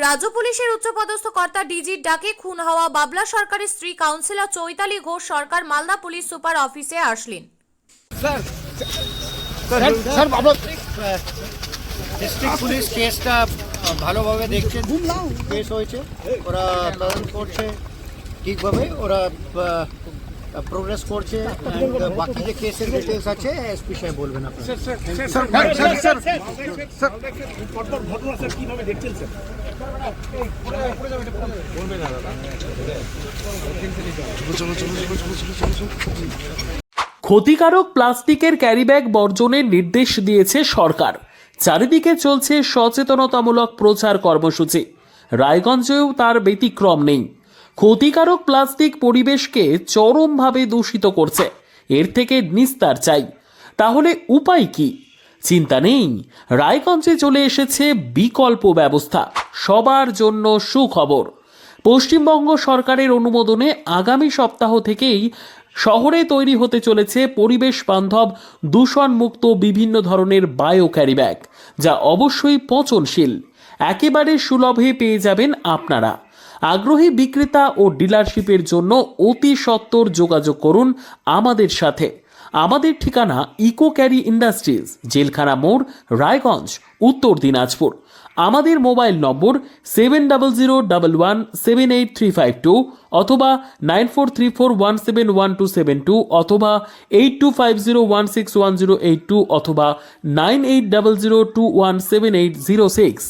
রাজ্য পুলিশের উচ্চপদস্থ কর্তা ডিজির ডাকে খুন হওয়া বাবলা সরকারের স্ত্রী কাউন্সিলর চৈতালি ঘোষ সরকার মালদা পুলিশ সুপার অফিসে আসলেন। স্যার ডিস্ট্রিক্ট পুলিশ কেসটা ভালোভাবে দেখছে, কেস হয়েছে, ওরা তদন্ত করছে ঠিকভাবে, ওরা প্রোগ্রেস করছে। বাকি যে কেসের ডিটেলস আছে এসপি সাহেব বলবেন আপনারা। ক্ষতিকারক প্লাস্টিকের ক্যারিব্যাগ বর্জনের নির্দেশ দিয়েছে সরকার। চারিদিকে চলছে সচেতনতামূলক প্রচার কর্মসূচি। রায়গঞ্জেও তার ব্যতিক্রম নেই। ক্ষতিকারক প্লাস্টিক পরিবেশকে চরমভাবে দূষিত করছে। এর থেকে নিস্তার চাই। তাহলে উপায় কি? চিন্তা নেই, রায়গঞ্জে চলে এসেছে বিকল্প ব্যবস্থা। সবার জন্য সুখবর। পশ্চিমবঙ্গ সরকারের অনুমোদনে আগামী সপ্তাহ থেকেই শহরে তৈরি হতে চলেছে পরিবেশ বান্ধব দূষণমুক্ত বিভিন্ন ধরনের বায়ো ক্যারিব্যাগ, যা অবশ্যই পচনশীল। একেবারে সুলভে পেয়ে যাবেন আপনারা। আগ্রহী বিক্রেতা ও ডিলারশিপের জন্য অতি সত্বর যোগাযোগ করুন আমাদের সাথে। আমাদের ঠিকানা ইকো ক্যারি ইন্ডাস্ট্রিজ, জেলখানা মোড়, রায়গঞ্জ, উত্তর দিনাজপুর। আমাদের মোবাইল নম্বর 7001178352 অথবা 9434171272 অথবা 8250161082 অথবা 9800217806।